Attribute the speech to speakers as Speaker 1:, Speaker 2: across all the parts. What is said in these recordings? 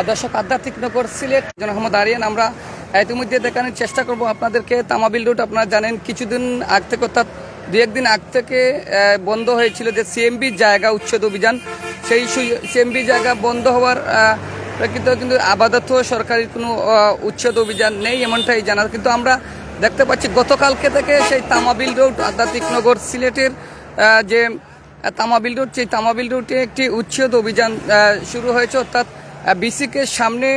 Speaker 1: দর্শক, আধ্যাত্মিক নগর সিলেট মোহাম্মদ আরিয়ান। আমরা ইতিমধ্যে দেখানোর চেষ্টা করব আপনাদেরকে তামাবিল রুট। আপনারা জানেন কিছুদিন আগ থেকে, অর্থাৎ দু একদিন আগ থেকে বন্ধ হয়েছিল যে সিএমবি জায়গা উচ্ছেদ অভিযান। সেই সিএমবি জায়গা বন্ধ হওয়ার প্রেক্ষিতে কিন্তু আপাতত সরকারি কোনো উচ্ছেদ অভিযান নেই, এমনটাই জানা। কিন্তু আমরা দেখতে পাচ্ছি গতকালকে থেকে সেই তামাবিল রুট আধ্যাত্মিক নগর সিলেটের যে তামাবিল রুট, সেই তামাবিল রুটে একটি উচ্ছেদ অভিযান শুরু হয়েছে। অর্থাৎ বিসিকে সামনে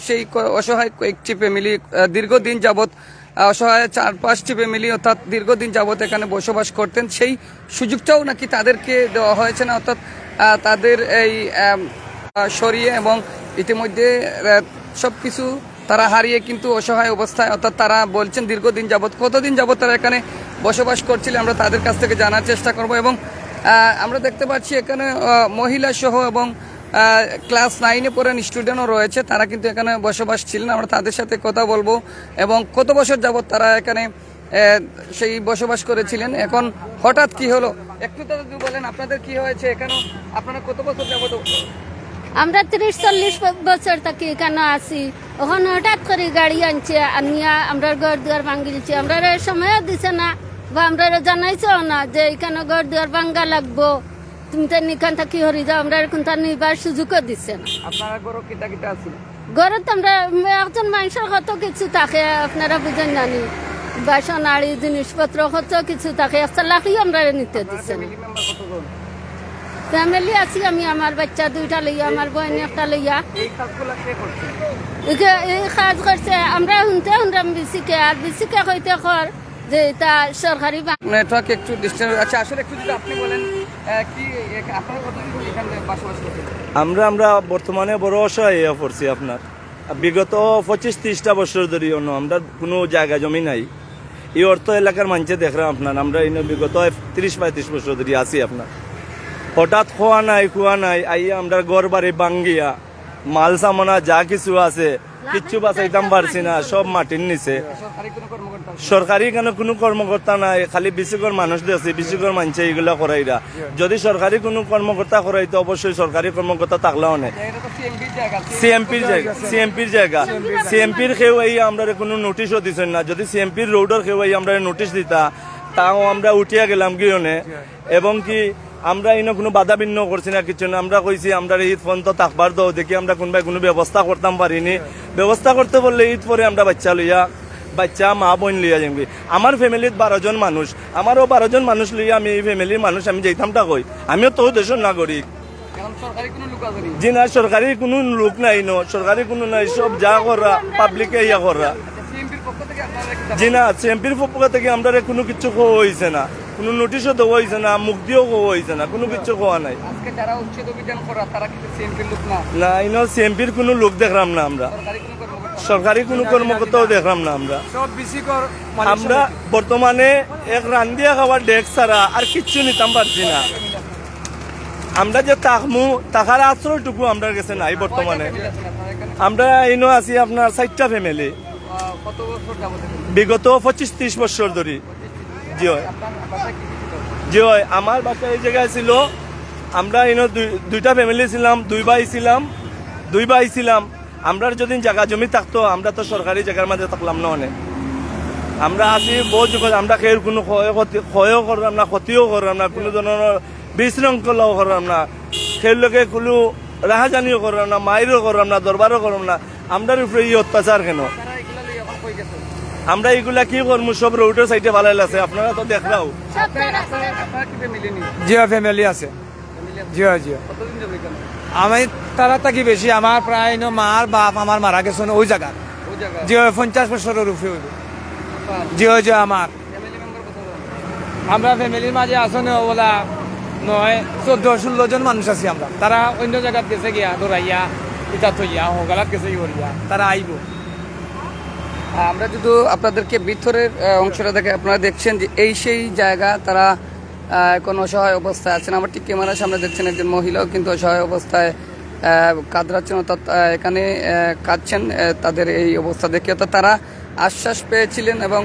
Speaker 1: সেই অসহায় কয়েকটি ফ্যামিলি দীর্ঘদিন যাবৎ, অসহায় 4-5টি ফ্যামিলি অর্থাৎ দীর্ঘদিন যাবৎ এখানে বসবাস করতেন, সেই সুযোগটাও নাকি তাদেরকে দেওয়া হয়েছে না। অর্থাৎ তাদের এই সরিয়ে এবং ইতিমধ্যে সব কিছু তারা হারিয়ে কিন্তু অসহায় অবস্থায়, অর্থাৎ তারা বলছেন দীর্ঘদিন যাবৎ, কতদিন যাবৎ তারা এখানে বসবাস করছিলেন আমরা তাদের কাছ থেকে জানার চেষ্টা করব। এবং আমরা দেখতে পাচ্ছি এখানে মহিলা সহ এবং ক্লাস 9-এ পড়েন স্টুডেন্টও রয়েছে, তারা কিন্তু এখানে বসবাস ছিলেন। আমরা তাদের সাথে কথা বলবো এবং কত বছর যাবৎ তারা এখানে সেই বসবাস করেছিলেন, এখন হঠাৎ কি হলো একটু তো যদি বলেন আপনাদের কি হয়েছে, এখানে আপনারা কত বছর যাবৎ?
Speaker 2: আমরা 30-40 বছর থেকে এখানে আছি। ওখানে হঠাৎ করে গাড়ি আনছে, আনিয়া আমরা ঘর দুয়ার ভাঙ্গিলছি। আমরা সময়ও দিছে না বা আমরা জানাইছেও না যে এখানে ঘর দুয়ার ভাঙ্গা লাগবো, তুমি তো এখান থেকে হরি যাও। আমরা এখন তার নিবার সুযোগও দিচ্ছে না।
Speaker 1: আপনারা গরু কিটা কিটা আছে?
Speaker 2: ঘরে তো আমরা একজন মানুষের কত কিছু থাকে, আপনারা বুঝেন জানি, বাসন আড়ি জিনিসপত্র কত কিছু থাকে, একটা লাখই আমরা নিতে দিচ্ছে না। ফ্যামিলি আছি, আমি আমার বাচ্চা 2টা লইয়া, আমার বোন একটা লইয়া। এই কাজ করছে আমরা শুনতে শুনলাম বিসিকে, আর বিসিকে কইতে কর যে এটা সরকারি
Speaker 1: নেটওয়ার্ক একটু ডিস্টার্ব। আচ্ছা, আসলে একটু যদি আপনি বলেন কি আপনারা কতদিন এখানে বসবাস করছেন?
Speaker 3: আমরা বর্তমানে বড় অসহায় হয়ে পড়ছি। আপনার বিগত 25-30টা বছর ধরে আমরা কোনো জায়গা জমি নাই। এই অর্থ এলাকার মানুষে দেখলাম আপনার আমরা বিগত 30-35 বছর ধরে আছি। আপনার হঠাৎ খোয়া নাই আইয়া আমরা ঘর বাড়ি ভাঙ্গিয়া মাল সামানা যা কিছু আছে কিচ্ছু বাঁচাইতাম পারছি না, সব মাটির নিচে। সরকারি কেন কোনো কর্মকর্তা নাই, খালি বিসিকর মানুষ দেখছি, বিসিকর মানুষ এইগুলা করাইরা। যদি সরকারি কোনো কর্মকর্তা করাইতো অবশ্যই সরকারি কর্মকর্তা থাকলেও নেই। সিএমপির জায়গা সিএমপির কেউ এই আমরা কোনো নোটিশও দিচ্ছেন না। যদি সিএমপির রোডের কেউ এই আমরা নোটিশ দিতা তাও আমরা উঠিয়া গেলাম গিয়ে। এবং কি আমরা ইনো কোনো বাধা বিঘ্ন করছি না, কিছু না। আমরা কইছি আমরা ঈদ পর্যন্ত থাকবার দাও, দেখি আমরা কোনবাই কোনো ব্যবস্থা করতাম পারিনি। ব্যবস্থা করতে বললে ঈদ পরে আমরা বাচ্চা মা বোন লইয়া যাবি। আমার ফ্যামিলিত 12 জন মানুষ, আমারও 12 জন মানুষ লইয়া আমি এই ফ্যামিলির মানুষ আমি যাইতামটা কই। আমিও তো দেশের নাগরিক। জি না, সরকারি কোনো লোক নাই, সরকারি কোনো নাই, সব যা করা পাবলিকে ইয়া করা। জি না, সিএমপির পক্ষ থেকে আমরা কোনো কিছু কোয়া হয়েছে না, কোনো নোটিশও দেওয়া হয়েছে না, মুখ দিয়েও কোয়া হয়েছে না, কোনো কিছু কোয়া নাই। না, ইনো সিএমপির কোনো লোক দেখলাম না, আমরা সরকারি কোনো কর্মকর্তাও দেখলাম না। আমরা বর্তমানে এক রান্দিয়া খাওয়ার ডেক ছাড়া আর কিচ্ছু নিতাম পারছি না। আমরা যে টাকার আশ্রয়টুকু আমরা কাছে নাই বর্তমানে। আমরা ইনো আছি আপনার 4টা ফ্যামিলি বিগত 25-30 বছর ধরে। জি হয় আমার বাসা এই জায়গায় ছিল। আমরা ইনো 2টা ফ্যামিলি ছিলাম, 2 ভাই ছিলাম। আমরা যদি জায়গা জমি থাকতো আমরা তো সরকারি জায়গার মাঝে থাকলাম না। অনেক আমরা আছি বহুত যুগ, আমরা খেয়ে কোনো ক্ষয়ও করলাম না, ক্ষতিও করলাম না, কোনো ধরনের বিশৃঙ্খলাও করলাম না, খেয়ে লোকে কোনো রাহাজানিও করলাম না, মায়েরও করলাম না, দরবারও করলাম না। আমরার উপরে এই অত্যাচার কেন? আমরা এইগুলা কি করবো? সব রোডের সাইডে ভালো আছে, আপনারা তো দেখলাও।
Speaker 4: জিও ফ্যামিলি আছে, জিও আমি তারা থাকি বেশি। আমার প্রায় মার বাপ আমার মারা গেছে ওই জায়গা, জিও 50 বছরের উপরে হইব। জিও আমার আমরা ফ্যামিলির মাঝে আসো ওলা 9-14-16 জন মানুষ আছি আমরা। তারা অন্য জায়গাত গেছে গিয়া দৌড়াইয়া ইটা থইয়া হোগালাত গেছে করিয়া, তারা আইব।
Speaker 1: আমরা যদি আপনাদেরকে ভিতরের অংশটা দেখে, আপনারা দেখছেন যে এই সেই জায়গা, তারা এখন অসহায় অবস্থায় আছেন। আমার ঠিক ক্যামেরার সামনে দেখছেন একজন মহিলাও কিন্তু অসহায় অবস্থায় কাঁদরাচ্ছেন, অর্থাৎ এখানে কাঁদছেন তাদের এই অবস্থা দেখে। অর্থাৎ তারা আশ্বাস পেয়েছিলেন এবং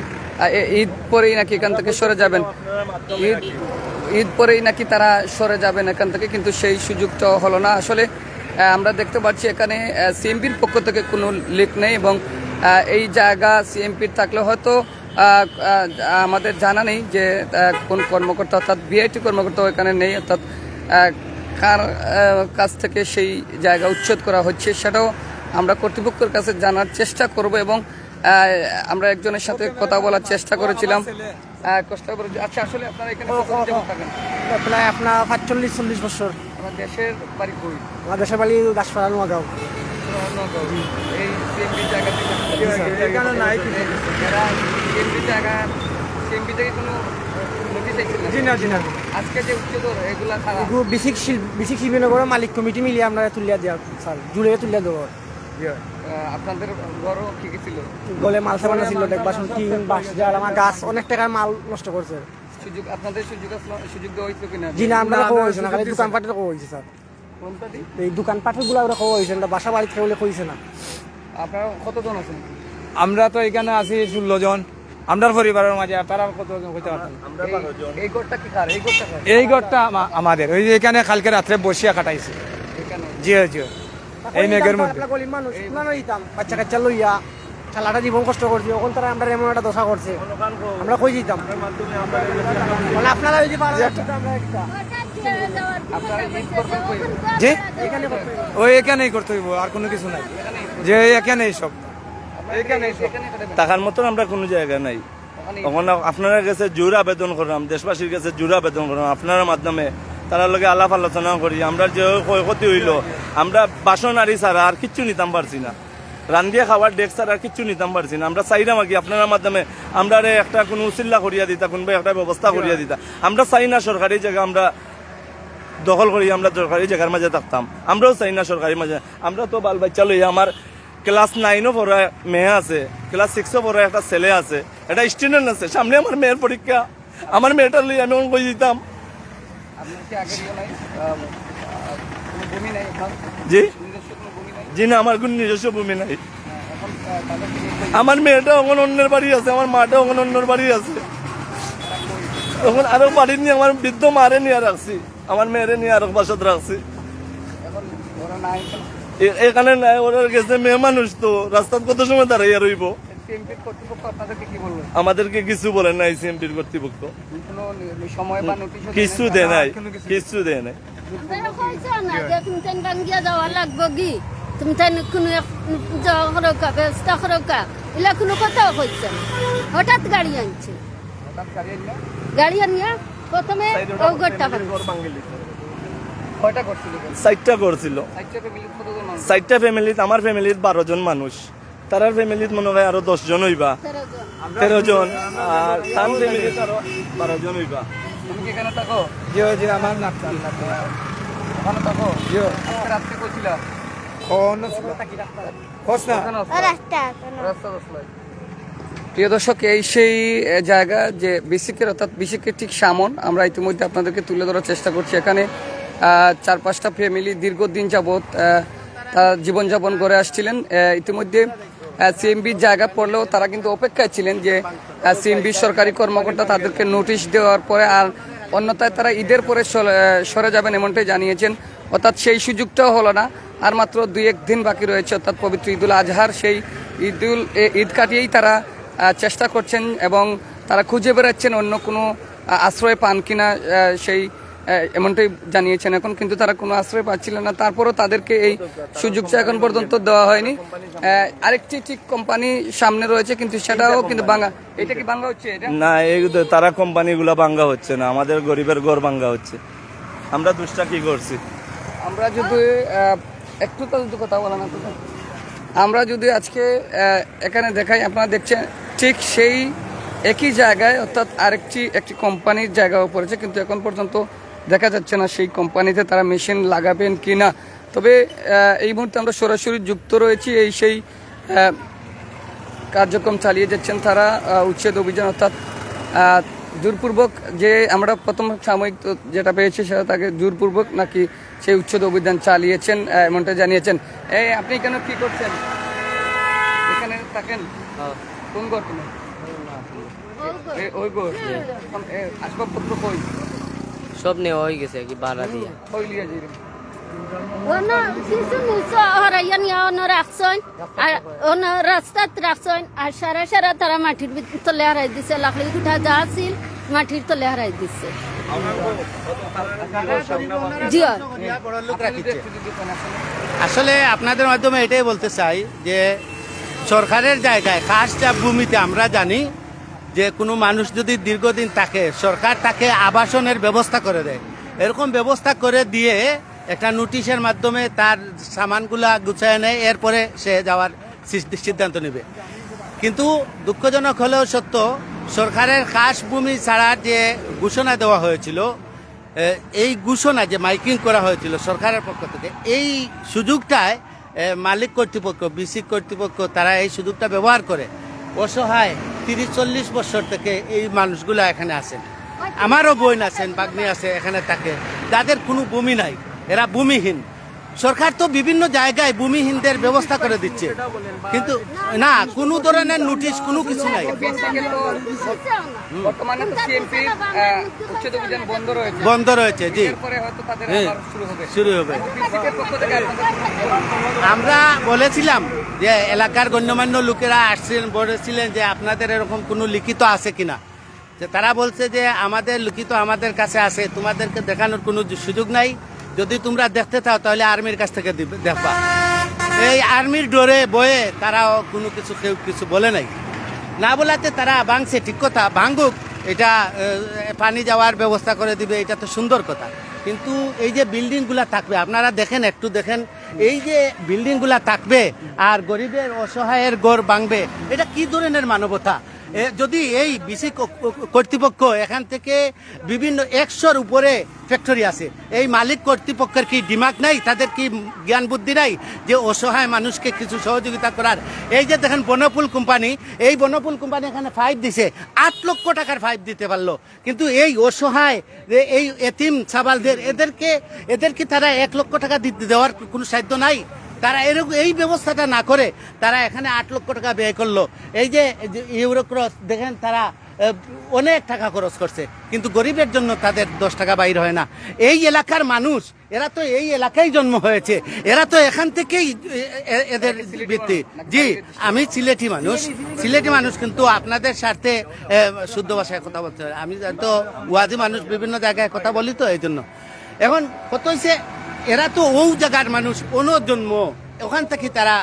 Speaker 1: ঈদ পরেই নাকি এখান থেকে সরে যাবেন, ঈদ পরেই নাকি তারা সরে যাবেন এখান থেকে, কিন্তু সেই সুযোগটা হলো না। আসলে আমরা দেখতে পাচ্ছি এখানে সিএমপির পক্ষ থেকে কোনো লিক নেই এবং এই জায়গা সিএমপির থাকলে হয়তো আমাদের জানা নেই যে কোন কর্মকর্তা অর্থাৎ বিআইটি কর্মকর্তা এখানে নেই, অর্থাৎ কার কাছ থেকে সেই জায়গা উচ্ছেদ করা হচ্ছে সেটাও আমরা কর্তৃপক্ষের কাছে জানার চেষ্টা করব এবং আমরা একজনের সাথে কথা বলার চেষ্টা করেছিলাম। আচ্ছা, আসলে আপনারা এখানে কতদিন যাবত থাকেন?
Speaker 5: প্রায় আপনার 45-40 বছর।
Speaker 1: আমার দেশের বাড়ি কই?
Speaker 5: আমার দেশের বাড়ি দাসপাড়া নোয়াগাঁও।
Speaker 1: এই সিএমপি জায়গা থেকে
Speaker 4: এখানে নাই কিছু।
Speaker 1: সিএমপি জায়গা সিএমপি থেকে কোনো নোটিশ আইছিল না?
Speaker 4: জি না জি না।
Speaker 1: আজকে যে উচ্চতর এগুলা খারাপ
Speaker 5: এগুলো বিসিক শিল্পীনগরের মালিক কমিটি মিলিয়ে আমরা তুলিয়া দেওয়া স্যার জুড়ে তুলিয়া দেওয়ার
Speaker 1: আপনাদের ঘরও কি কি ছিল?
Speaker 5: গলে মাল সাবানা ছিল দেখবাসন টিন বাস যার আমার গাছ অনেক টাকার মাল নষ্ট করছে।
Speaker 1: সুযোগ আপনাদের সুযোগ দেওয়া হয়েছিল কিনা?
Speaker 5: জি না আমরা খাওয়া হয়েছে না, খালি দোকানপাটে খাওয়া হয়েছে স্যার।
Speaker 1: কোনটা দি?
Speaker 5: এই দোকানপাটের গুলো আমরা খাওয়া হয়েছে না, বাসা বাড়িতে খেলে হয়েছে না।
Speaker 1: আপনারা কতজন আছেন?
Speaker 4: আমরা তো এখানে আছি 16 জন। আমরার পরিবারের মাঝে আর তারা কতজন হইতে পারছেন?
Speaker 1: এই ঘরটা কি কার? এই ঘরটা কার?
Speaker 4: এই ঘরটা আমাদের ওই যে এখানে কালকে রাত্রে বসিয়া কাটাইছে।
Speaker 1: এখানে
Speaker 4: জি জি। এই মেঘের মধ্যে
Speaker 5: আপনার গলির মানুষ না নইতাম বাচ্চা কাচ্চা লইয়া সালাটা জীবন কষ্ট করছি, ওখান তারা আমরা এমন একটা দশা করছে আমরা কই যেতাম। মানে আপনারা ওই যে পাড়া আমরা একটা
Speaker 1: আপনারা ঈদ করবেন কই?
Speaker 4: জি
Speaker 5: এখানে করতে হবে।
Speaker 4: ওই এখানেই করতে হইব, আর কোনো কিছু নাই। যে এখানেই সব
Speaker 1: এখানে কাটাবেন?
Speaker 3: টাকার মতন আমরা কোনো জায়গা নাই। তখন আপনারা কাছে জোর আবেদন করলাম, দেশবাসীর কাছে জোর আবেদন করলাম আপনার মাধ্যমে, তার লগে আলাপ আলোচনা করি। আমরা যে ক্ষয়ক্ষতি হইল, আমরা বাসন আরি ছাড়া আর কিচ্ছু নিতাম পারছি না, রান্ধিয়া খাওয়ার ডেক ছাড়া আর কিচ্ছু নিতাম পারছি না। আমরা চাইলাম আর কি আপনার মাধ্যমে আমরা একটা কোনো উচিল্লা করিয়া দিতা, কোনবা একটা ব্যবস্থা করিয়া দিতা। আমরা চাই না সরকারি জায়গা আমরা দখল করি, আমরা সরকারি জায়গার মাঝে থাকতাম। আমরাও চাই না সরকারি মাঝে। আমরা তো বাল বাচ্চা লই, আমার ক্লাস 9ও পড়া মেয়ে আছে, ক্লাস 6ও পড়া একটা ছেলে আছে, একটা স্টুডেন্ট আছে। সামনে আমার মেয়ের পরীক্ষা, আমার মেয়েটার লই আমি কই দিতাম।
Speaker 1: আপনার কি আগে দিও নাই? কোনো ভূমি নাই এখন?
Speaker 3: জি
Speaker 1: নিজস্ব কোনো ভূমি নাই?
Speaker 3: জি না, আমার কোনো নিজস্ব ভূমি নাই।
Speaker 1: এখন তাদেরকে নিয়ে কই?
Speaker 3: আমার মেয়েটা এখন অন্যের বাড়ি আছে, আমার মাটা এখন অন্যের বাড়ি আছে। এখন আরো বাড়ি নিয়ে আমার বৃদ্ধ মারে নিয়ে রাখছি, আমার মেয়েরে নিয়ে আরো বাসাত রাখছি।
Speaker 1: এখন ওরা নাই এখানে?
Speaker 3: এখানে নাই, ওরা গেছে মেয়ে মানুষ, তো রাস্তার কত সময় দাঁড়াইয়া রইব।
Speaker 1: সিএমপির কর্তৃপক্ষ আপনাদেরকে কি বললো?
Speaker 3: আমাদেরকে কিছু বলে নাই সিএমপির কর্তৃপক্ষ,
Speaker 1: কোনো সময় বা নোটিশ?
Speaker 3: কিছু দেয় নাই, কিছু দেয় নাই।
Speaker 2: আপনারা কইছো না যে তুমি তাই বাঙ্গিয়া যাওয়া লাগবো কি, তুমি তাই কোনো যাওয়া খরকা ব্যবস্থা খরকা এলা কোনো কথাও কইছে না। হঠাৎ গাড়ি আনছে,
Speaker 1: হঠাৎ গাড়ি আনলো?
Speaker 2: গাড়ি আনিয়া প্রথমে ও ঘরটা
Speaker 1: কয়টা করছিল?
Speaker 3: 4টা করছিল।
Speaker 1: সাইটটা মিলে কতজন মানুষ?
Speaker 3: 4টা ফ্যামিলিত, আমার ফ্যামিলিত 12 জন মানুষ, তারার ফ্যামিলিত মনে হয় আরো 10 জন হইবা, 13 জন, আর তার ফ্যামিলিত আরো 12 জন হইবা।
Speaker 1: তুমি কি এখানে থাকো?
Speaker 4: জি জি আমার না
Speaker 1: ওখানে থাকো? আজকে রাত্রে কইছিলা?
Speaker 4: কোন হোস না
Speaker 1: রাস্তা দশলাই। প্রিয় দর্শক, এই সেই জায়গা যে বিসিকের অর্থাৎ বিসিকের ঠিক সামন আমরা ইতিমধ্যে আপনাদেরকে তুলে ধরার চেষ্টা করছি। এখানে 4-5টা ফ্যামিলি দীর্ঘদিন যাবৎ তারা জীবনযাপন করে আসছিলেন। ইতিমধ্যে সিএমবির জায়গা পড়লেও তারা কিন্তু অপেক্ষায় ছিলেন যে সিএমবির সরকারি কর্মকর্তা তাদেরকে নোটিশ দেওয়ার পরে আর অন্যথায় তারা ঈদের পরে সরে যাবেন এমনটাই জানিয়েছেন। অর্থাৎ সেই সুযোগটাও হলো না, আর মাত্র 2-1 দিন বাকি রয়েছে অর্থাৎ পবিত্র ঈদুল আজহার। সেই ঈদ কাটিয়েই তারা চেষ্টা করছেন এবং তারা খুঁজে বেড়াচ্ছেন অন্য কোনো আশ্রয় পান কিনা, সেই এমনটাই জানিয়েছেন। এখন কিন্তু তারা কোনো আশ্রয় পাচ্ছিলেন না, তারপরও তাদেরকে এই সুযোগটা এখন পর্যন্ত দেওয়া হয়নি। আরেকটি ঠিক কোম্পানি সামনে রয়েছে কিন্তু সেটাও কিন্তু ভাঙা। এটা কি ভাঙা হচ্ছে? এটা
Speaker 3: না, এই তারা কোম্পানিগুলা ভাঙ্গা হচ্ছে না, আমাদের গরিবের ঘর ভাঙ্গা হচ্ছে। আমরা দুষ্টা কি করছি?
Speaker 1: আমরা যদি একটু তো যদি কথা বলা না, আমরা যদি আজকে এখানে দেখাই, আপনারা দেখছেন ঠিক সেই একই জায়গায় অর্থাৎ একটি কোম্পানির জায়গাও পড়েছে, কিন্তু এখন পর্যন্ত দেখা যাচ্ছে না সেই কোম্পানিতে তারা মেশিন লাগাবেন কি না। তবে এই মুহূর্তে আমরা সরাসরি যুক্ত রয়েছি, সেই কার্যক্রম চালিয়ে যাচ্ছেন তারা, উচ্ছেদ অভিযান অর্থাৎ জোরপূর্বক যে আমরা প্রথম সাময়িক যেটা পেয়েছি সেটা তাকে জোরপূর্বক নাকি সেই উচ্ছেদ অভিযান চালিয়েছেন এমনটা জানিয়েছেন। আপনি কেন কি করছেন এখানে থাকেন? কোন ঘর? তুমি ওই ঘর? আসবাবপত্র কই?
Speaker 6: সব নেওয়া হয়ে গেছে কি ভাড়া দিয়ে।
Speaker 1: কই লিয়া যাই?
Speaker 2: ওনা কিছু নিচে হরাইয়া নিয়ে ওনা রাখছেন আর ওনা রাস্তাত রাখছেন আর সারা সারা তারা মাটির তলে হারাই দিছে, লাকড়ি কুঠা যা আছিল মাটির তলে হারাই দিছে। জি
Speaker 6: আসলে আপনাদের মাধ্যমে এটাই বলতে চাই যে সরকারের জায়গায় খাস চাপ ভূমিতে আমরা জানি যে কোনো মানুষ যদি দীর্ঘদিন থাকে, সরকার তাকে আবাসনের ব্যবস্থা করে দেয়। এরকম ব্যবস্থা করে দিয়ে একটা নোটিশের মাধ্যমে তার সামানগুলা গুছায় নেয়, এরপরে সে যাওয়ার সিদ্ধান্ত নেবে। কিন্তু দুঃখজনক হলেও সত্য, সরকারের খাস ভূমি ছাড়ার যে ঘোষণা দেওয়া হয়েছিল, এই ঘোষণা যে মাইকিং করা হয়েছিল সরকারের পক্ষ থেকে, এই সুযোগটায় মালিক কর্তৃপক্ষ, বিসি কর্তৃপক্ষ তারা এই সুযোগটা ব্যবহার করে অসহায় 30-40 বছর থেকে এই মানুষগুলো এখানে আছেন। আমারও বোন আছেন, বাগ্নি আছে এখানে থাকে, যাদের কোনো ভূমি নাই, এরা ভূমিহীন। সরকার তো বিভিন্ন জায়গায় ভূমিহীনদের ব্যবস্থা করে দিচ্ছে, কিন্তু না কোনো ধরনের নোটিশ কোনো কিছু নাই।
Speaker 1: বর্তমানে তো সিএমপির উচ্ছেদ অভিযান বন্ধ রয়েছে,
Speaker 6: বন্ধ রয়েছে, জি,
Speaker 1: এরপরে হয়তো তাদের
Speaker 6: হ্যাঁ,
Speaker 1: আবার
Speaker 6: শুরু হবে।
Speaker 1: বিসিকের পক্ষ থেকে আপনাদের
Speaker 6: আমরা বলেছিলাম যে এলাকার গণ্যমান্য লোকেরা আসছিলেন, বলেছিলেন যে আপনাদের এরকম কোনো লিখিত আছে কিনা, যে তারা বলছে যে আমাদের লিখিত আমাদের কাছে আছে, তোমাদেরকে দেখানোর কোনো সুযোগ নাই, যদি তোমরা দেখতে চাও তাহলে আর্মির কাছ থেকে দেখবা। এই আর্মির ডোরে বয়ে তারাও কোনো কিছু কেউ কিছু বলে নাই, না বলাতে তারা ভাঙছে, ঠিক কথা, ভাঙুক, এটা পানি যাওয়ার ব্যবস্থা করে দিবে, এটা তো সুন্দর কথা। কিন্তু এই যে বিল্ডিংগুলা থাকবে, আপনারা দেখেন, একটু দেখেন, এই যে বিল্ডিংগুলা থাকবে আর গরিবের অসহায়ের ঘর ভাঙবে, এটা কি ধরনের মানবতা? যদি এই বিসি কর্তৃপক্ষ এখান থেকে বিভিন্ন 100-র উপরে ফ্যাক্টরি আছে, এই মালিক কর্তৃপক্ষের কি দিমাগ নাই, তাদের কি জ্ঞান বুদ্ধি নাই যে অসহায় মানুষকে কিছু সহযোগিতা করার? এই যে দেখেন বনফুল কোম্পানি, এই বনফুল কোম্পানি এখানে 5 দিছে, 8 লক্ষ টাকার 5 দিতে পারলো, কিন্তু এই অসহায় এই এতিম সাবালদের এদেরকে তারা 1 লক্ষ টাকা দেওয়ার কোনো সাধ্য নাই। তারা এরকম এই ব্যবস্থাটা না করে তারা এখানে 8 লক্ষ টাকা ব্যয় করলো। এই যে ইউরোক্রস দেখেন, তারা অনেক টাকা খরচ করছে, কিন্তু গরিবের জন্য তাদের 10 টাকা বাইর হয় না। এই এলাকার মানুষ, এরা তো এই এলাকায় জন্ম হয়েছে, এরা তো এখান থেকেই এদের বৃত্তি। জি, আমি সিলেটি মানুষ, কিন্তু আপনাদের স্বার্থে শুদ্ধ ভাষায় কথা বলতে হয়। আমি তো ওয়াজি মানুষ, বিভিন্ন জায়গায় কথা বলি, তো এই জন্য। এখন কত হয়েছে, এরা তো ও জায়গার মানুষ, অন্য জন্ম, ওখান থেকে তারা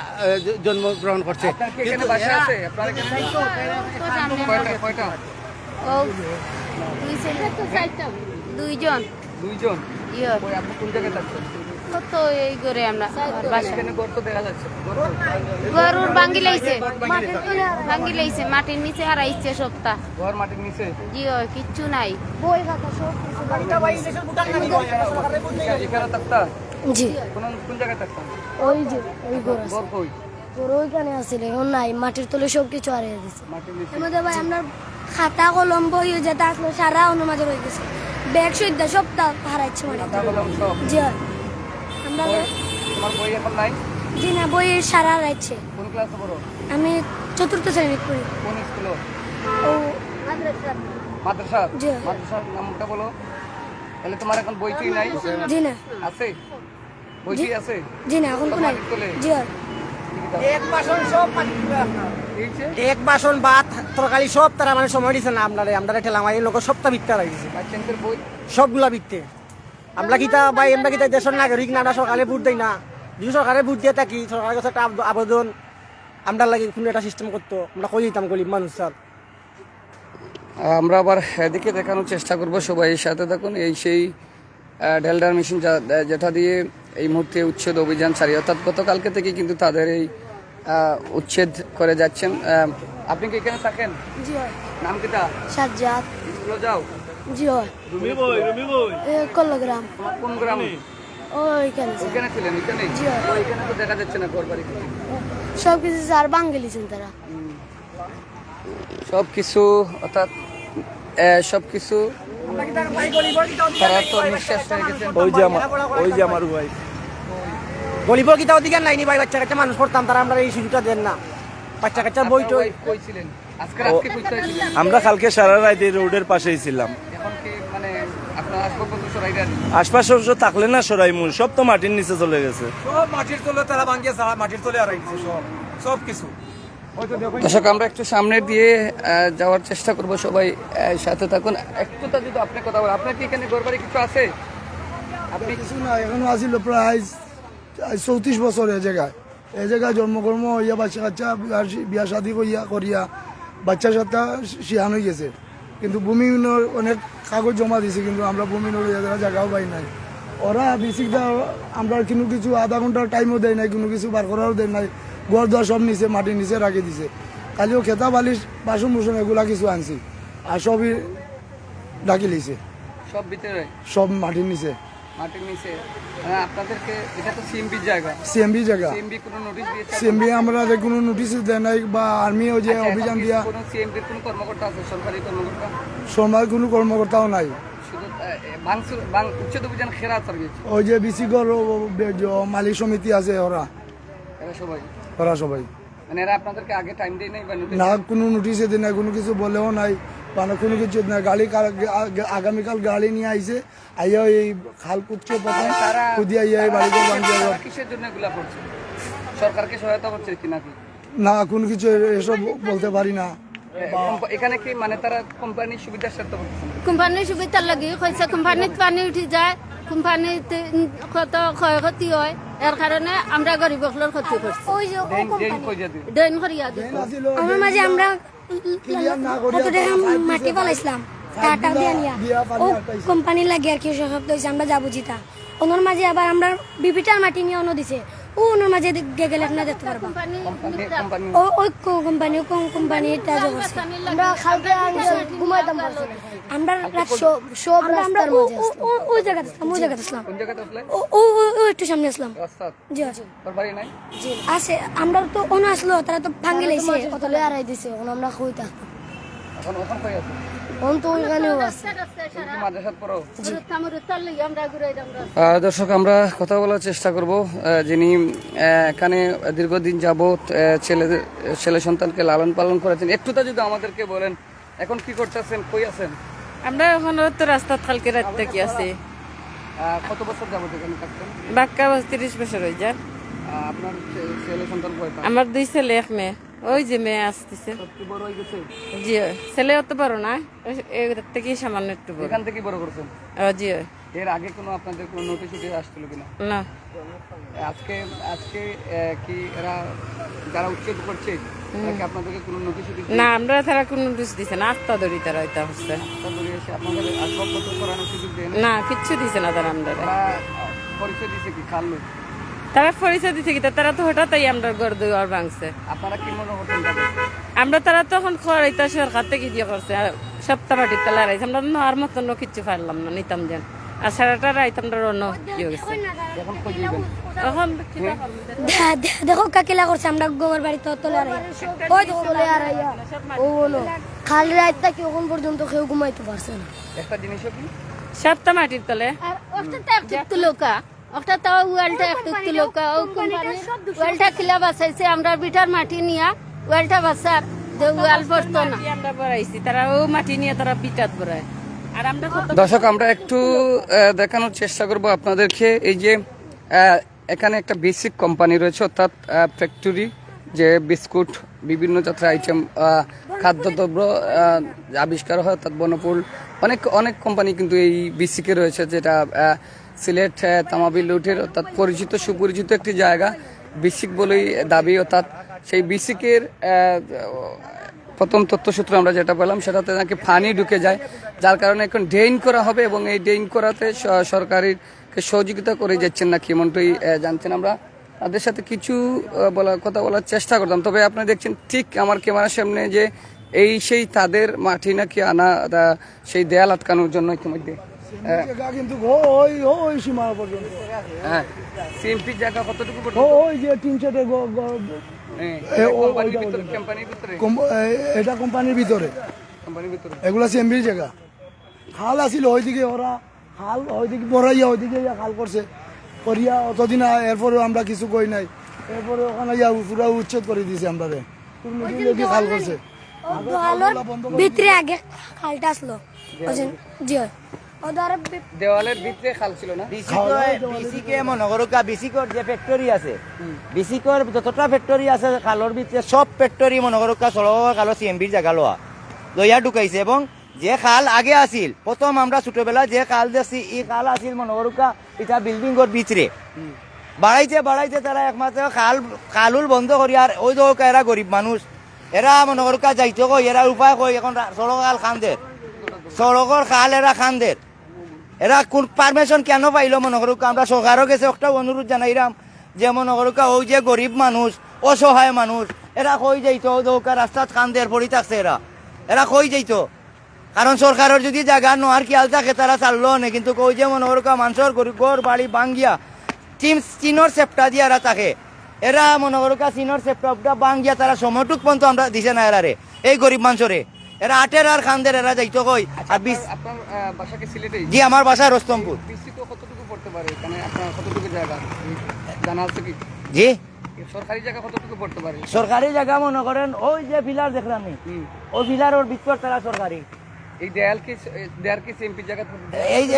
Speaker 6: জন্মগ্রহণ করছে। কিন্তু
Speaker 2: ও দুই ছেলে তো চারটা, দুইজন ইয়ে
Speaker 1: আপনি কোন জায়গায় থাকছেন?
Speaker 2: কত এই করে আমরা বাসা
Speaker 1: এখানে গর্ত দেখা যাচ্ছে,
Speaker 2: গরুর ভাঙ্গি লাইছে মাটির নিচে হারাইছে সপ্তাহ,
Speaker 1: ঘর মাটির নিচে,
Speaker 2: জি কিচ্ছু নাই।
Speaker 1: এখানে থাকতা?
Speaker 7: জি
Speaker 1: কোন জায়গায় থাকতাম?
Speaker 7: ওই যে ওই ঘর আছে,
Speaker 1: ঘর কই?
Speaker 7: ঘর ওইখানে আছিল, এখন নাই, মাটির তলে সব কিছু হারিয়ে দিছে।
Speaker 1: মাটির নিচে।
Speaker 7: আমাদের ভাই আপনার খাতা কলম বই যেটা আসলো সারা অনুমাদের হয়ে গেছে, ব্যাগ সইদা সবটা হারাইছে মানে।
Speaker 1: খাতা কলম সব?
Speaker 7: জি হয়। আমরা
Speaker 1: তোমার বই এখন নাই?
Speaker 7: জি না, বই সারা হারাইছে।
Speaker 1: কোন ক্লাসে পড়ো?
Speaker 7: আমি 4th শ্রেণী পড়ি।
Speaker 1: কোন স্কুলে?
Speaker 7: ও
Speaker 1: মাদ্রাসা?
Speaker 7: জি।
Speaker 1: মাদ্রাসার নামটা বলো। তাহলে তোমার এখন বইটি নাই?
Speaker 7: জি না,
Speaker 1: আছে? বইটি আছে?
Speaker 7: জি না, এখন তো নাই। জি হয়।
Speaker 5: এক বাসন সব পানি দিবে আপনার। এক বাসন ভাত তরকারি সব তারা মানে সময় দিছে না, আমরা ঠেলা মারি লোক সবটা বিকতে লাগিয়েছে,
Speaker 1: বাচ্চাদের বই
Speaker 5: সবগুলা বিকতে। আমরা কিতা দেশের নাগরিক না, আমরা সরকারে ভোট দেই না। যদি সরকারে ভোট দিয়ে থাকি, সরকারের কাছে একটা আবেদন আমরা লাগে কোনো একটা সিস্টেম করতো, আমরা কই দিতাম গরিব মানুষ স্যার।
Speaker 1: আমরা আবার এদিকে দেখানোর চেষ্টা করব, সবাই সাথে থাকুন। এই সেই ডেলডার মেশিন যেটা দিয়ে এই মুহূর্তে উচ্ছেদ অভিযান চালিয়ে, অর্থাৎ গতকালকে থেকে কিন্তু তাদের এই উচ্ছেদ করে যাচ্ছেন। আপনি কি এখানে থাকেন?
Speaker 7: জি হয়।
Speaker 1: নাম কিটা?
Speaker 7: সাজ্জাদ।
Speaker 1: স্কুলে যাও?
Speaker 7: জি হয়।
Speaker 3: রুমি বই
Speaker 7: কল্লগ্রাম।
Speaker 1: তোমার কোন গ্রাম?
Speaker 7: ওইখানে স্যার।
Speaker 1: ওইখানে ছিলেন? ওইখানে?
Speaker 7: জি।
Speaker 1: ওইখানে তো দেখা যাচ্ছে না ঘর বাড়ি কিছু।
Speaker 7: সব কিছু স্যার বাঙ্গালিছেন তারা।
Speaker 1: সব কিছু, অর্থাৎ সব কিছু তারা তো নিঃশ্বাস হয়ে গেছেন।
Speaker 3: ওই যে আমার ভাই
Speaker 5: গরিবর কিতা অধিকার নাইনি ভাই, বাচ্চা কাচ্চা মানুষ পড়তাম, তারা আমরা এই সুযোগটা দেন না। বাচ্চা কাচ্চার বই টই
Speaker 1: কইছিলেন আজকে কই ছিলেন?
Speaker 3: আমরা কালকে সারা রাত এই রোডের পাশেই ছিলাম।
Speaker 1: এখন কি মানে আপনার আসবাবপত্র সরাই দেন?
Speaker 3: আশপাশে অবশ্য থাকলে না সরাইমু, সব তো মাটির নিচে চলে গেছে।
Speaker 4: সব মাটির তলে তারা ভাঙ্গিয়ে মাটির তলে হারাই দিছে সব সব কিছু। হয়তো দেখো
Speaker 1: দর্শক আমরা একটু সামনে দিয়ে যাওয়ার চেষ্টা করব, সবাই সাথে থাকুন। একটু তা যদি আপনি কথা বলেন, আপনার কি এখানে ঘরবাড়ি কিছু আছে? আপনি
Speaker 8: কিছু না, এখনো আসিল প্রায় 34 বছর এ জায়গায় জন্মকর্ম হইয়া বাচ্চা কাচ্চা বিয়া শাদি করিয়া বাচ্চা সাথে শিয়ান হয়ে গেছে, কিন্তু ভূমি অনেক কাগজ জমা দিছে, কিন্তু আমরা ভূমি জায়গাও পাই নাই। ওরা বেশি আমরা কোনো কিছু আধা ঘন্টার টাইমও দেয় নাই, কোনো কিছু বার করারও দেয় নাই। ঘর দোয়া সব নিচে মাটির নিচে রাখি দিছে, কালিও খেতা বালিশ বাসন বুসন এগুলা কিছু আনছি আর সবই ডাকি লিছে,
Speaker 1: সব ভিতরে
Speaker 8: সব মাটির নিচে।
Speaker 1: মাটির নিচে আপনাদেরকে, এটা তো সিএমবির জায়গা,
Speaker 8: সিএমবি জায়গা,
Speaker 1: সিএমবি কোনো নোটিশ দিয়েছে?
Speaker 8: সিএমবি আমরা কোনো নোটিশ দেয় নাই, বা আর্মিও যে অভিযান দিয়া
Speaker 1: কোনো সিএমবির কোনো কর্মকর্তা আছে, সরকারি কর্মকর্তা?
Speaker 8: সমাজ কোনো কর্মকর্তাও নাই।
Speaker 1: শুধু উচ্ছেদ অভিযান খেরা চালিয়েছে
Speaker 8: ওই যে বিসিগর মালিক সমিতি আছে ওরা
Speaker 1: এরা সবাই।
Speaker 8: সবাই
Speaker 1: মানে এরা আপনাদেরকে আগে টাইম দেয় নাই বা নোটিশ?
Speaker 8: না, কোনো নোটিশে দেয় নাই, কোনো কিছু বলেও নাই, মানে কোনো কিছু না। গাড়ি আগামীকাল গাড়ি নিয়ে আইছে, আইয়া এই খাল কুচ্ছে খুদিয়া ইয়া এই বাড়িতে
Speaker 1: তারা কিসের জন্য এগুলা করছে? সরকারকে সহায়তা করছে কি নাকি?
Speaker 8: না, কোনো কিছু এসব বলতে পারি না।
Speaker 1: এখানে কি মানে তারা কোম্পানির সুবিধার স্বার্থে করছে?
Speaker 2: কোম্পানির সুবিধার লাগি কইছে কোম্পানিত পানি উঠি যায়, কোম্পানিতে কত ক্ষয়ক্ষতি হয়, এর কারণে আমরা গরিব লোকের ক্ষতি করছি।
Speaker 7: ওই যে ও
Speaker 1: দেন
Speaker 7: কোম্পানি
Speaker 1: কইয়া দিন।
Speaker 2: দেন করিয়া দিত।
Speaker 7: আমার মাঝে আমরা কত টাকা মাটি পালাইছিলাম টাটা দিয়ে নিয়া, ও কোম্পানি লাগে আর কি সব দিয়েছে, আমরা যাবো জিতা। ওনার মাঝে আবার আমরা বিপিটার মাটি নিয়ে অন্য দিছে, ও ওনার মাঝে গেলে আপনার দেখতে পারবা।
Speaker 1: কোম্পানি
Speaker 7: ওই কোম্পানিটা আমরা খালকে ঘুমাইতাম পারছি, আমরা সব রাস্তার মাঝে ওই জায়গাতে আসলাম,
Speaker 1: কোন জায়গাতে আসলে?
Speaker 7: ও একটু সামনে আসলাম।
Speaker 1: রাস্তা
Speaker 7: জি আছে,
Speaker 1: তোর বাড়ি নাই?
Speaker 7: জি আছে। আমরা তো অন্য আসলো, তারা তো ভাঙ্গি লাইছে, অতলে আড়াই দিছে, আমরা কই থাকতাম।
Speaker 1: এখন ওখান কই আছে?
Speaker 7: অন তো ওইখানেও আছে।
Speaker 1: তুমি মাদ্রাসাত পড়ো?
Speaker 2: দর্শক
Speaker 1: দর্শক আমরা কথা বলার চেষ্টা করব, যিনি এখানে দীর্ঘদিন যাবৎ ছেলে সন্তানকে লালন পালন করেছেন। একটু তা যদি আমাদেরকে বলেন, এখন কি করতেছেন, কই আছেন?
Speaker 9: আমরা এখন তো রাস্তাত কালকে রাত থেকে আছি,
Speaker 1: কত বছর যাবত এখানে থাকতেন?
Speaker 9: বাক্কা 30 বছর হয়ে যায়।
Speaker 1: আপনার ছেলে সন্তান কয়টা?
Speaker 9: আমার 2 ছেলে 1 মেয়ে, ওই যে মেয়ে আসতেছে।
Speaker 1: সব কি বড় হয়ে গেছে?
Speaker 9: জি ছেলে অত বড় না, এর থেকে সামান্য একটু বড়।
Speaker 1: এখান থেকে বড় করছেন?
Speaker 9: জি
Speaker 1: এর আগে কোনো আপনাদের কোনো নোটিশ আসছিল কিনা?
Speaker 9: না।
Speaker 1: আজকে আজকে কি এরা যারা উচ্ছেদ করছে তারা কি আপনাদেরকে কোনো নোটিশ দিচ্ছে?
Speaker 9: না, আমরা তারা কোনো নোটিশ দিছে না, আত্মা ধরি তারা এটা হচ্ছে
Speaker 1: তারপরে এসে আপনাদের আসবাবপত্র করানোর সুযোগ দেয় না?
Speaker 9: না, কিচ্ছু দিছে না তারা আমরা।
Speaker 1: তারা পরিচয় দিচ্ছে কি খাল লোক?
Speaker 9: তারা পরিচয় দিছে কি, তারা তো হঠাৎই আমরা ঘর দুয়ার ভাঙছে।
Speaker 1: আপনারা কি মনে করতেন তাদের?
Speaker 9: আমরা তারা তখন খরাইতা সরকার থেকে দিয়ে করছে, সপ্তাহ বাটির তেলা রাইছে, আমরা আর মতন কিচ্ছু পারলাম না, নিতাম যেন। আর সারাটা রাইত আমরা অন্য কি হয়েছে
Speaker 1: এখন কই যাবেন?
Speaker 9: এখন
Speaker 7: দেখো কাকিলা করছে, আমরা গোবর বাড়িতে তলে আড়াই, ওই তো তলে আড়াইয়া ও বলো খালি রাতটা কি ওখান পর্যন্ত কেউ ঘুমাইতে পারছে না।
Speaker 1: একটা জিনিসও কি
Speaker 9: সপ্তাহ মাটির তলে
Speaker 2: আর ওটা তো একটু লোকা, ওটা তো ওয়ালটা একটু লোকা, ও কোম্পানি ওয়ালটা কিলা বাসাইছে, আমরা বিটার মাটি নিয়া ওয়ালটা বাসার যে ওয়াল পড়তো না।
Speaker 9: মাটি আমরা বড়াইছি, তারা ও মাটি নিয়ে তারা বিটাত বড়ায়। আর আমরা
Speaker 1: দর্শক আমরা একটু দেখানোর চেষ্টা করব আপনাদেরকে, এই যে এখানে একটা বেসিক কোম্পানি রয়েছে, অর্থাৎ ফ্যাক্টরি, যে বিস্কুট বিভিন্ন জাতের আইটেম খাদ্যদ্রব্য আবিষ্কার হয়, অর্থাৎ বনফুল অনেক অনেক কোম্পানি কিন্তু এই বিসিকে রয়েছে, যেটা সিলেট তামাবিল রুটের অর্থাৎ পরিচিত সুপরিচিত একটি জায়গা বিসিক বলেই দাবি। অর্থাৎ সেই বিসিকের প্রথম তথ্যসূত্র আমরা যেটা পেলাম, সেটাতে নাকি পানি ঢুকে যায়, যার কারণে এখন ড্রেন করা হবে, এবং এই ড্রেন করাতে সরকারের সহযোগিতা করে যাচ্ছেন নাকি, এমনটাই জানছেন। আমরা তাদের সাথে কিছু কথা বলার চেষ্টা করতাম, তবে আপনি দেখছেন ঠিক আমার ক্যামেরার সামনে যে এই সেই তাদের মাটি নাকি আনা সেই দেয়াল আটকানোর জন্য ইতিমধ্যে
Speaker 8: জায়গা কিন্তু ওই ওই সীমা পর্যন্ত,
Speaker 1: হ্যাঁ সিএমপির জায়গা কতটুকু?
Speaker 8: ওই যে টিন সেটের এটা কোম্পানির ভিতরে, এগুলা সিএমবির জায়গা। খাল আসিল ওইদিকে, ওরা খাল ওইদিকে বড়াইয়া ওইদিকে খাল করছে করিয়া অতদিন, এরপরেও আমরা কিছু কই নাই, এরপরে ওখানে পুরা উচ্ছেদ করে দিয়েছে আমরা, খাল করছে
Speaker 7: ভিতরে আগে খালটা আসলো, জি ওদের
Speaker 1: দেওয়ালের ভিতরে খাল ছিল না?
Speaker 10: বিসিকে মনগরকা বিসিকর যে ফ্যাক্টরি আছে বিসিকর যতটা ফ্যাক্টরি আছে খালর ভিতরে সব ফ্যাক্টরি মনগরকা সড়ক খালো সিএমবির জায়গা লইয়া ঢুকাইছে এবং যে খাল আগে আছিল প্রথম আমরা ছোটবেলা যে খাল দেখছি এই খাল আছিল মনগরকা এটা বিল্ডিংর ভিতরে বাড়াইতে তারা একমাত্র খালুল বন্ধ করি আর ওই দৌকা এরা গরিব মানুষ এরা মনগরকা যাইতে কই এরা উপায় কই এখন সড়ক খাল খান্দের সড়কর খাল এরা খান্দের এরা কোন পারমিশন কেন পাইলো মনে করুক আমরা সরকারও গেছে একটা অনুরোধ জানাইলাম যে মনে করুক ওই যে গরিব মানুষ অসহায় মানুষ এরা কই যাইতো দৌকা রাস্তাত খান্দের পড়ি থাকছে এরা কই যাইতো কারণ সরকারের যদি জায়গা নোয়ার খেয়াল থাকে তারা চাললো না কিন্তু কই যে মনে করুক মানুষের গর বাড়ি বাঙ্গিয়া চিনর চেপটা দিয়ে এরা থাকে এরা মনে করুক চিনর চেপটা বাঙ্গিয়া তারা সময়টুক পর্যন্ত আমরা দিছে না এরারে এই গরিব মানুষরে এরা আটের আর খান্দের এরা যাইতো কই আর
Speaker 1: আপনার বাসা কি সিলেটে?
Speaker 10: জি আমার বাসা রস্তমপুর।
Speaker 1: বিসি তো কতটুকু পড়তে পারে এখানে? আপনার কতটুকু জায়গা জানা আছে কি?
Speaker 10: জি
Speaker 1: সরকারি জায়গা কতটুকু পড়তে পারে?
Speaker 10: সরকারি জায়গা মনে করেন ওই যে ফিলার দেখলাম ওই ফিলার ওর ভিতর তারা সরকারি
Speaker 1: এই দেয়াল কি সিএমপি জায়গা?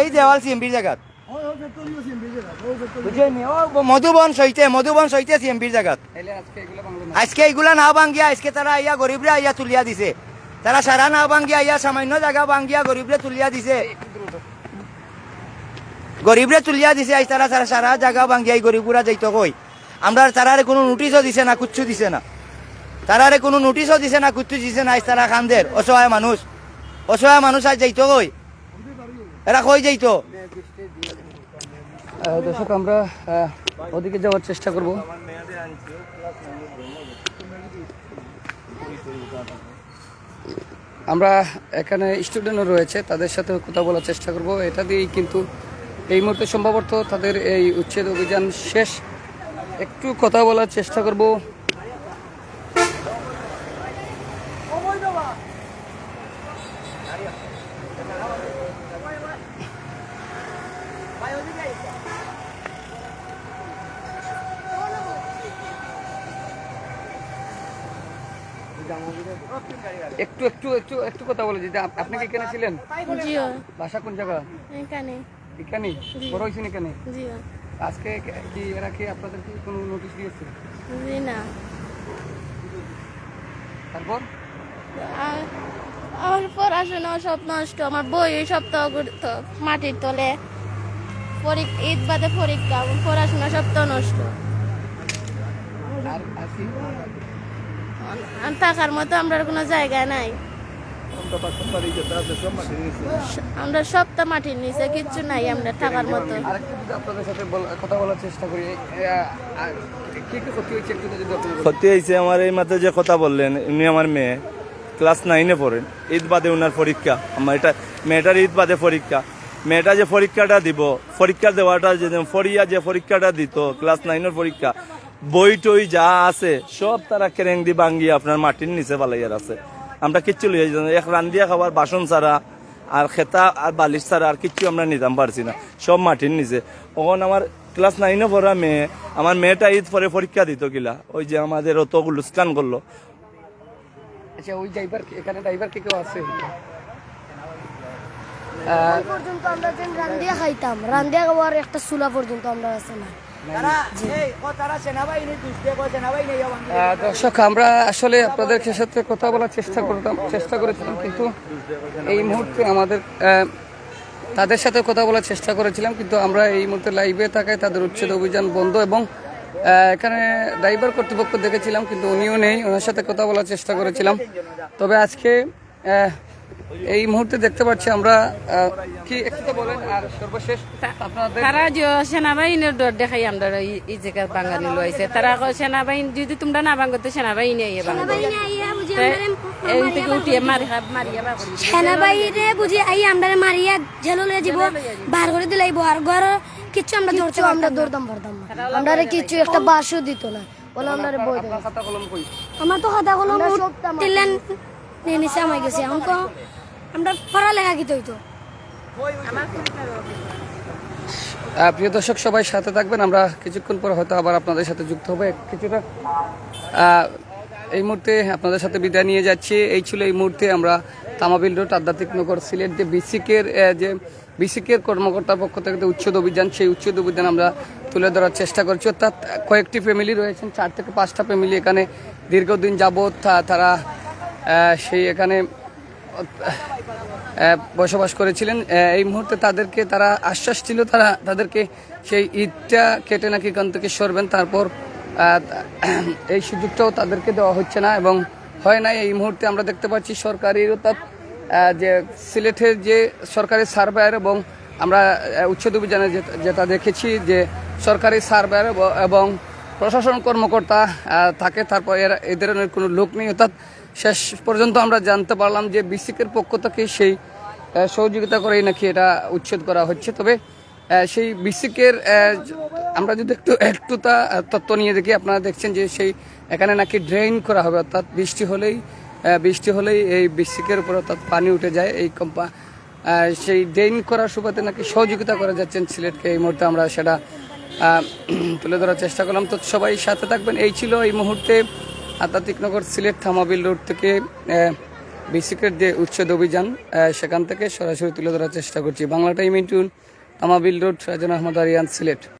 Speaker 10: এই দেওয়াল সিএমপির জায়গা বুঝছেন ও মধুবন সইতে সিএমপির জায়গা আজকে এইগুলা না ভাঙ্গিয়া আজকে তারা আইয়া গরিবরে আইয়া তুলিয়া দিছে তারা সারা না ভাঙ্গিয়া আইয়া সামান্য জায়গা ভাঙ্গিয়া গরিবরে তুলিয়া দিছে আজ তারা সারা জায়গা ভাঙ্গিয়া এই গরিবগুলা যাইতো কই আমরা তারারে কোনো নোটিশও দিছে না কুচ্ছু দিছে না তারারে কোনো নোটিশও দিছে না কুচ্ছু দিছে না আজ তারা খান্দের অসহায় মানুষ আজ যাইতো কই এরা কই যাইতো
Speaker 1: দর্শক আমরা ওদিকে যাওয়ার চেষ্টা করব। আমরা এখানে স্টুডেন্টও রয়েছে তাদের সাথে কথা বলার চেষ্টা করব। এটা দিয়েই কিন্তু এই মুহূর্তে সম্ভবত তাদের এই উচ্ছেদ অভিযান শেষ। একটু কথা বলার চেষ্টা করব। একটু একটু একটু একটু কথা বলে দিতে। আপনি কি এখানে ছিলেন?
Speaker 2: জিও
Speaker 1: বাসা কোন জায়গা?
Speaker 2: এখানে
Speaker 1: এখানে বড় হয়েছেন এখানে?
Speaker 2: জিও
Speaker 1: আজকে কি এরা কি আপনাদের কি কোনো নোটিশ দিয়েছে?
Speaker 2: জি না
Speaker 1: তারপর
Speaker 2: আমার পড়াশোনা সব নষ্ট আমার বই সপ্তাহ মাটির তলে ঈদ বাদে পরীক্ষা পড়াশোনা সপ্তাহ নষ্ট
Speaker 1: আর কি
Speaker 2: আর থাকার মতো আমরা কোনো জায়গা নাই আমরা সপ্তাহ মাটির নিচে কিচ্ছু নাই আমরা থাকার মতো
Speaker 1: আরেকটু যদি আপনাদের সাথে কথা বলার চেষ্টা করি কি কি ক্ষতি হয়েছে একটু যদি আপনাদের
Speaker 3: ক্ষতি হয়েছে আমার এই মাত্র যে কথা বললেন উনি আমার মেয়ে ক্লাস 9-এ পড়েন ঈদ বাদে ওনার পরীক্ষা আমার এটা মেয়েটার ঈদ বাদে পরীক্ষা মেয়েটা যে পরীক্ষাটা দিব পরীক্ষা দেওয়াটা যে ফরিয়া যে পরীক্ষাটা দিত ক্লাস 9-এর পরীক্ষা বই টই যা আছে সব তারা কেরেং দি ভাঙ্গি আপনার মাটির নিচে পালাইয়ার আছে আমরা কিচ্ছু লিয়ে এক রান্দিয়া খাবার বাসন ছাড়া আর খেতা আর বালিশ ছাড়া আর কিচ্ছু আমরা নিতাম পারছি না সব মাটির নিচে তখন আমার ক্লাস 9-এ পড়া মেয়ে আমার মেয়েটা ঈদ পরে পরীক্ষা দিত কিলা ওই যে আমাদের অতগুলো স্ক্যান করলো।
Speaker 1: আচ্ছা ওই ড্রাইভার এখানে ড্রাইভার কে কেউ আছে?
Speaker 7: পর্যন্ত আমরা যেন রান্দিয়া খাইতাম রান্দিয়া খাওয়ার একটা চুলা পর্যন্ত আমরা আছে না
Speaker 1: দর্শক আমরা আসলে আপনাদের সাথে কথা বলার চেষ্টা করেছিলাম কিন্তু এই মুহূর্তে আমাদের তাদের সাথে কথা বলার চেষ্টা করেছিলাম কিন্তু আমরা এই মুহূর্তে লাইভে থাকায় তাদের উচ্ছেদ অভিযান বন্ধ এবং এখানে ড্রাইভার কর্তৃপক্ষ দেখেছিলাম কিন্তু উনিও নেই ওনার সাথে কথা বলার চেষ্টা করেছিলাম তবে আজকে এই মুহূর্তে দেখতে পাচ্ছি আমরা কি একটু তো বলেন আর সর্বশেষ আপনাদের
Speaker 9: তারা যে সেনাবাহিনীর ডর দেখাই আমরা এই জায়গার বাঙালি লইছে তারা সেনাবাহিনী যদি তোমরা না ভাঙতে সেনাবাহিনী আইয়ে ভাঙবে এই থেকে উঠিয়ে মারিয়া
Speaker 7: সেনাবাহিনী বুঝি আই আমরা মারিয়া জেলে যাব বার করে দিলাইব আর ঘর কিছু আমরা ধরতে আমরা দৌড়দাম পারতাম আমরা কিছু একটা বাসও দিত না বলে আমরা বই
Speaker 1: আপনার খাতা কলম কই?
Speaker 7: আমার তো খাতা কলম দিলেন নিচে আমায় গেছে অঙ্ক আমরা পড়ালেখা কি হইতো।
Speaker 1: প্রিয় দর্শক সবাই সাথে থাকবেন আমরা কিছুক্ষণ পর হয়তো আবার আপনাদের সাথে যুক্ত হবে কিছুটা এই মুহূর্তে আপনাদের সাথে বিদায় নিয়ে যাচ্ছি। এই ছিল এই মুহূর্তে আমরা তামাবিল রোড আধ্যাত্মিক নগর সিলেট যে বিসিকের যে বিসিকের কর্মকর্তার পক্ষ থেকে যে উচ্ছেদ অভিযান, সেই উচ্ছেদ অভিযান আমরা তুলে ধরার চেষ্টা করছি। অর্থাৎ কয়েকটি ফ্যামিলি রয়েছেন, 4 থেকে 5টা ফ্যামিলি এখানে দীর্ঘদিন যাবৎ তারা সেই এখানে বসবাস করেছিলেন। এই মুহূর্তে তারা আশ্বাস ছিল তাদেরকে সেই ঈদটা কেটে নাকি এখান থেকে সরবেন, তারপর এই সুযোগটাও তাদেরকে দেওয়া হচ্ছে না এবং হয় নাই। এই মুহূর্তে আমরা দেখতে পাচ্ছি সরকারি, অর্থাৎ যে সিলেটের যে সরকারি সার্ভেয়ার এবং আমরা উচ্ছেদ অভিযানে যেটা দেখেছি যে সরকারি সার্ভেয়ার এবং প্রশাসন কর্মকর্তা থাকে, তারপর এই ধরনের কোনো লোক নেই। অর্থাৎ শেষ পর্যন্ত আমরা জানতে পারলাম যে বিসিকের পক্ষ থেকে সেই সহযোগিতা করেই নাকি এটা উচ্ছেদ করা হচ্ছে। তবে সেই বিসিকের আমরা যদি একটু তথ্য নিয়ে দেখি, আপনারা দেখছেন যে সেই এখানে নাকি ড্রেন করা হবে, অর্থাৎ বৃষ্টি হলেই এই বিসিকের উপর অর্থাৎ পানি উঠে যায়। সেই ড্রেন করার সুবাদে নাকি সহযোগিতা করে যাচ্ছেন সিলেটকে। এই মুহূর্তে আমরা সেটা তুলে ধরার চেষ্টা করলাম। তো সবাই সাথে থাকবেন। এই ছিল এই মুহূর্তে আতাতিকনগর সিলেট থামাবিল রোড থেকে বিসিকের যে উচ্ছেদ অভিযান, সেখান থেকে সরাসরি তুলে ধরার চেষ্টা করছি। বাংলা টাইম ইন্টু থামাবিল রোড, রাজন আহমদ আরিয়ান, সিলেট।